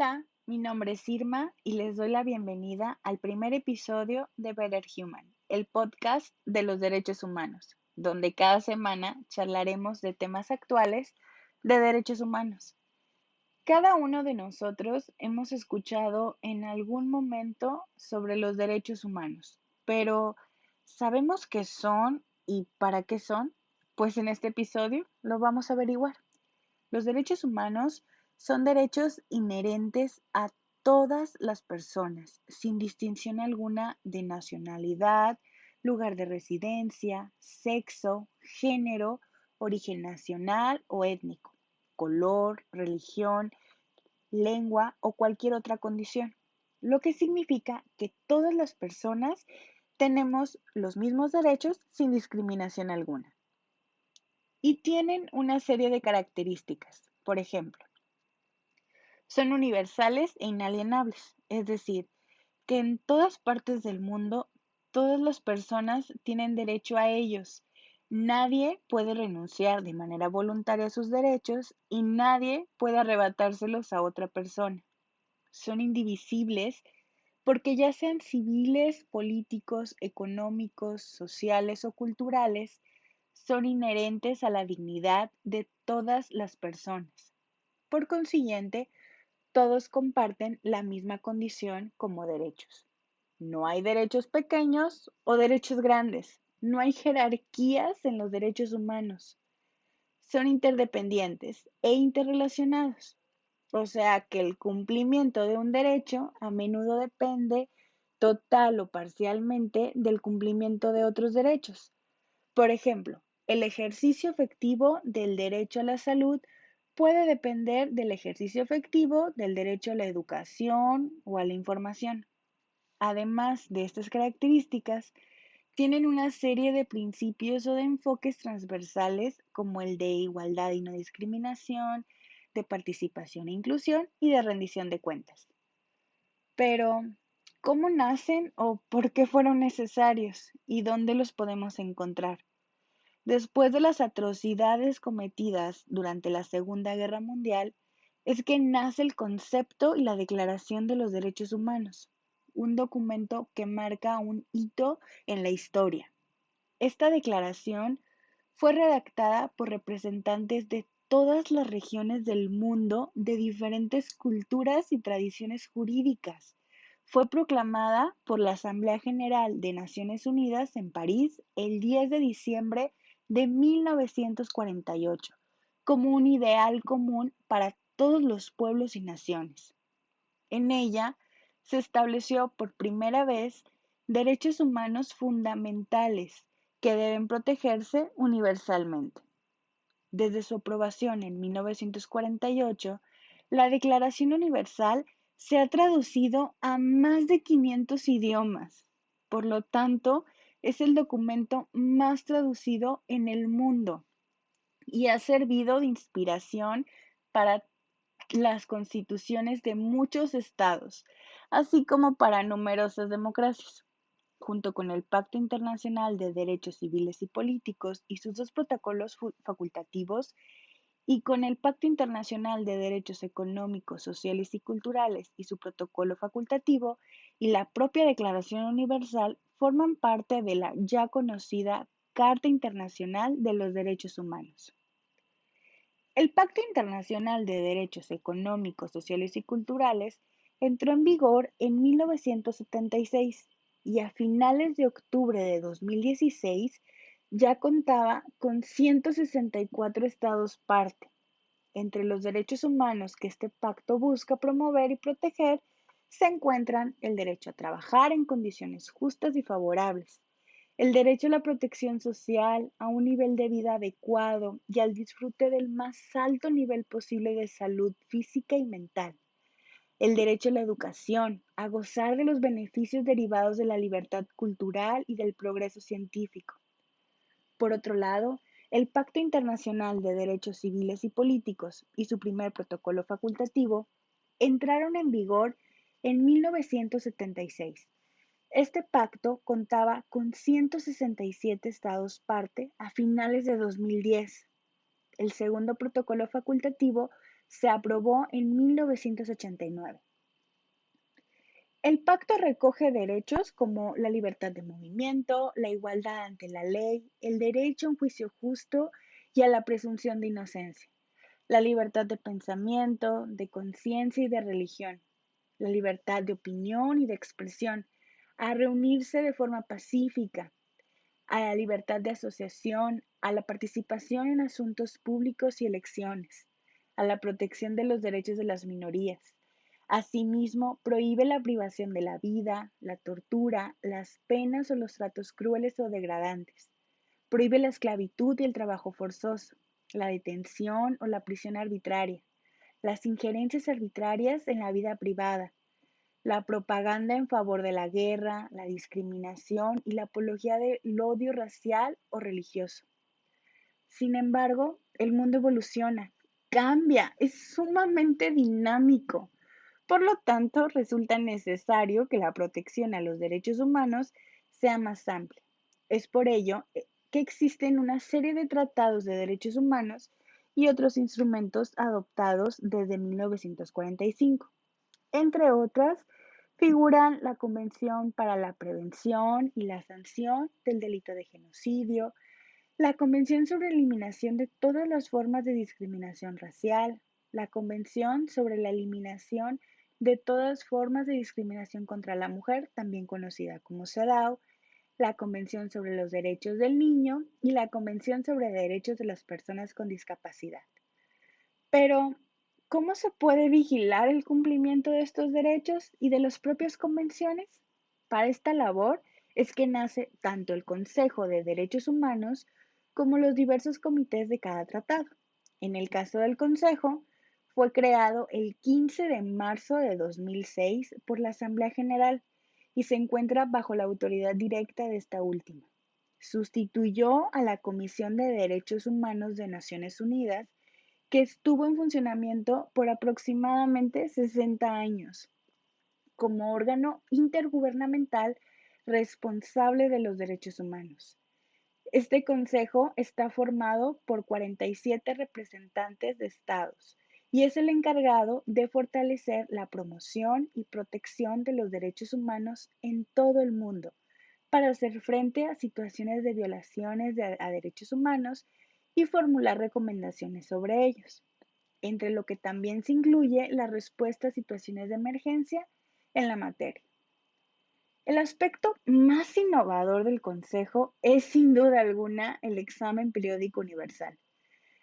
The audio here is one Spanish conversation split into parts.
Hola, mi nombre es Irma y les doy la bienvenida al primer episodio de Better Human, el podcast de los derechos humanos, donde cada semana charlaremos de temas actuales de derechos humanos. Cada uno de nosotros hemos escuchado en algún momento sobre los derechos humanos, pero ¿sabemos qué son y para qué son? Pues en este episodio lo vamos a averiguar. Los derechos humanos son derechos inherentes a todas las personas, sin distinción alguna de nacionalidad, lugar de residencia, sexo, género, origen nacional o étnico, color, religión, lengua o cualquier otra condición. Lo que significa que todas las personas tenemos los mismos derechos sin discriminación alguna. Y tienen una serie de características. Por ejemplo, son universales e inalienables, es decir, que en todas partes del mundo todas las personas tienen derecho a ellos. Nadie puede renunciar de manera voluntaria a sus derechos y nadie puede arrebatárselos a otra persona. Son indivisibles porque ya sean civiles, políticos, económicos, sociales o culturales, son inherentes a la dignidad de todas las personas. Por consiguiente, todos comparten la misma condición como derechos. No hay derechos pequeños o derechos grandes. No hay jerarquías en los derechos humanos. Son interdependientes e interrelacionados. O sea que el cumplimiento de un derecho a menudo depende total o parcialmente del cumplimiento de otros derechos. Por ejemplo, el ejercicio efectivo del derecho a la salud puede depender del ejercicio efectivo del derecho a la educación o a la información. Además de estas características, tienen una serie de principios o de enfoques transversales como el de igualdad y no discriminación, de participación e inclusión y de rendición de cuentas. Pero, ¿cómo nacen o por qué fueron necesarios y dónde los podemos encontrar? Después de las atrocidades cometidas durante la Segunda Guerra Mundial, es que nace el concepto y la Declaración de los Derechos Humanos, un documento que marca un hito en la historia. Esta declaración fue redactada por representantes de todas las regiones del mundo de diferentes culturas y tradiciones jurídicas. Fue proclamada por la Asamblea General de Naciones Unidas en París el 10 de diciembre de 1948 como un ideal común para todos los pueblos y naciones. En ella se estableció por primera vez derechos humanos fundamentales que deben protegerse universalmente. Desde su aprobación en 1948, la Declaración Universal se ha traducido a más de 500 idiomas. Por lo tanto, es el documento más traducido en el mundo y ha servido de inspiración para las constituciones de muchos estados, así como para numerosas democracias. Junto con el Pacto Internacional de Derechos Civiles y Políticos y sus dos protocolos facultativos, y con el Pacto Internacional de Derechos Económicos, Sociales y Culturales y su protocolo facultativo, y la propia Declaración Universal, forman parte de la ya conocida Carta Internacional de los Derechos Humanos. El Pacto Internacional de Derechos Económicos, Sociales y Culturales entró en vigor en 1976 y a finales de octubre de 2016 ya contaba con 164 estados parte. Entre los derechos humanos que este pacto busca promover y proteger se encuentran el derecho a trabajar en condiciones justas y favorables, el derecho a la protección social, a un nivel de vida adecuado y al disfrute del más alto nivel posible de salud física y mental. El derecho a la educación, a gozar de los beneficios derivados de la libertad cultural y del progreso científico. Por otro lado, el Pacto Internacional de Derechos Civiles y Políticos y su primer protocolo facultativo entraron en vigor en 1976. Este pacto contaba con 167 estados parte a finales de 2010. El segundo protocolo facultativo Se aprobó en 1989. El pacto recoge derechos como la libertad de movimiento, la igualdad ante la ley, el derecho a un juicio justo y a la presunción de inocencia, la libertad de pensamiento, de conciencia y de religión, la libertad de opinión y de expresión, a reunirse de forma pacífica, a la libertad de asociación, a la participación en asuntos públicos y elecciones, a la protección de los derechos de las minorías. Asimismo, prohíbe la privación de la vida, la tortura, las penas o los tratos crueles o degradantes. Prohíbe la esclavitud y el trabajo forzoso, la detención o la prisión arbitraria, las injerencias arbitrarias en la vida privada, la propaganda en favor de la guerra, la discriminación y la apología del odio racial o religioso. Sin embargo, el mundo evoluciona, cambia, es sumamente dinámico. Por lo tanto, resulta necesario que la protección a los derechos humanos sea más amplia. Es por ello que existen una serie de tratados de derechos humanos y otros instrumentos adoptados desde 1945. Entre otras, figuran la Convención para la Prevención y la Sanción del Delito de Genocidio, la Convención sobre Eliminación de todas las formas de discriminación racial, la Convención sobre la Eliminación de todas formas de discriminación contra la mujer, también conocida como CEDAW, la Convención sobre los Derechos del Niño y la Convención sobre Derechos de las Personas con Discapacidad. Pero, ¿cómo se puede vigilar el cumplimiento de estos derechos y de las propias convenciones? Para esta labor es que nace tanto el Consejo de Derechos Humanos como los diversos comités de cada tratado. En el caso del Consejo, fue creado el 15 de marzo de 2006 por la Asamblea General y se encuentra bajo la autoridad directa de esta última. Sustituyó a la Comisión de Derechos Humanos de Naciones Unidas, que estuvo en funcionamiento por aproximadamente 60 años como órgano intergubernamental responsable de los derechos humanos. Este consejo está formado por 47 representantes de estados y es el encargado de fortalecer la promoción y protección de los derechos humanos en todo el mundo para hacer frente a situaciones de violaciones a derechos humanos y formular recomendaciones sobre ellos, entre lo que también se incluye la respuesta a situaciones de emergencia en la materia. El aspecto más innovador del Consejo es sin duda alguna el examen periódico universal.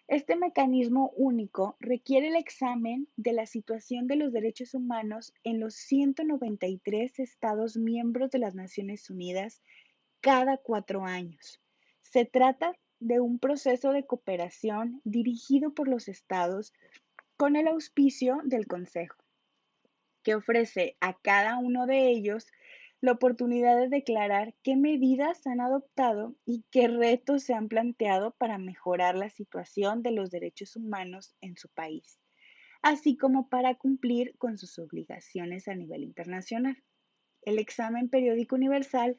Este mecanismo único requiere el examen de la situación de los derechos humanos en los 193 Estados miembros de las Naciones Unidas cada 4 años. Se trata de un proceso de cooperación dirigido por los estados con el auspicio del Consejo, que ofrece a cada uno de ellos la oportunidad de declarar qué medidas han adoptado y qué retos se han planteado para mejorar la situación de los derechos humanos en su país, así como para cumplir con sus obligaciones a nivel internacional. El examen periódico universal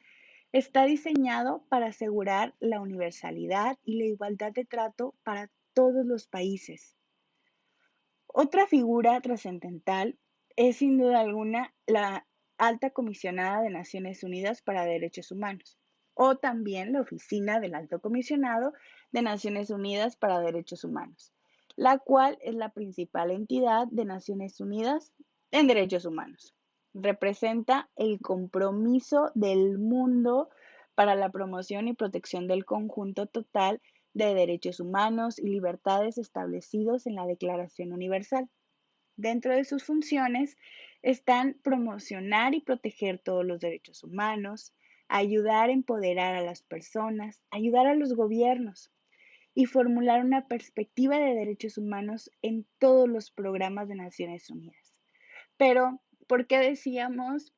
está diseñado para asegurar la universalidad y la igualdad de trato para todos los países. Otra figura trascendental es sin duda alguna la Alta Comisionada de Naciones Unidas para Derechos Humanos, o también la Oficina del Alto Comisionado de Naciones Unidas para Derechos Humanos, la cual es la principal entidad de Naciones Unidas en derechos humanos. Representa el compromiso del mundo para la promoción y protección del conjunto total de derechos humanos y libertades establecidos en la Declaración Universal. Dentro de sus funciones están promocionar y proteger todos los derechos humanos, ayudar a empoderar a las personas, ayudar a los gobiernos y formular una perspectiva de derechos humanos en todos los programas de Naciones Unidas. Pero, ¿por qué decíamos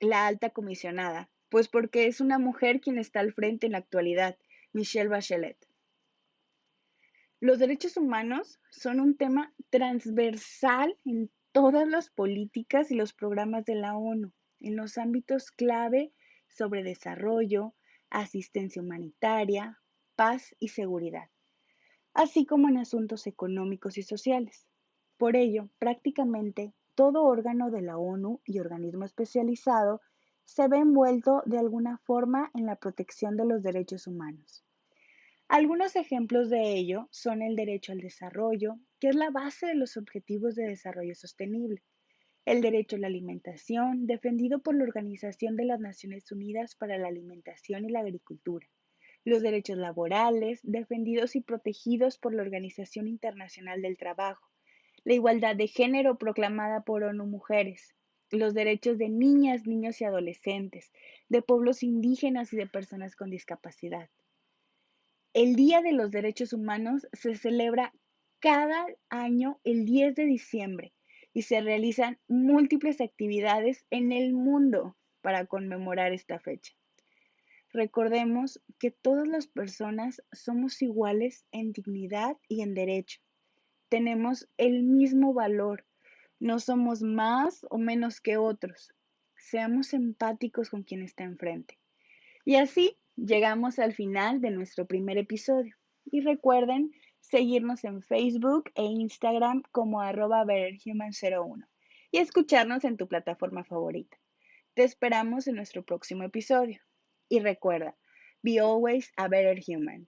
la alta comisionada? Pues porque es una mujer quien está al frente en la actualidad, Michelle Bachelet. Los derechos humanos son un tema transversal en todas las políticas y los programas de la ONU, en los ámbitos clave sobre desarrollo, asistencia humanitaria, paz y seguridad, así como en asuntos económicos y sociales. Por ello, prácticamente todo órgano de la ONU y organismo especializado se ve envuelto de alguna forma en la protección de los derechos humanos. Algunos ejemplos de ello son el derecho al desarrollo, que es la base de los Objetivos de Desarrollo Sostenible, el derecho a la alimentación, defendido por la Organización de las Naciones Unidas para la Alimentación y la Agricultura, los derechos laborales, defendidos y protegidos por la Organización Internacional del Trabajo, la igualdad de género proclamada por ONU Mujeres, los derechos de niñas, niños y adolescentes, de pueblos indígenas y de personas con discapacidad. El Día de los Derechos Humanos se celebra cada año el 10 de diciembre y se realizan múltiples actividades en el mundo para conmemorar esta fecha. Recordemos que todas las personas somos iguales en dignidad y en derecho. Tenemos el mismo valor. No somos más o menos que otros. Seamos empáticos con quien está enfrente. Y así llegamos al final de nuestro primer episodio. Y recuerden seguirnos en Facebook e Instagram como @betterhuman01 y escucharnos en tu plataforma favorita. Te esperamos en nuestro próximo episodio. Y recuerda, be always a better human.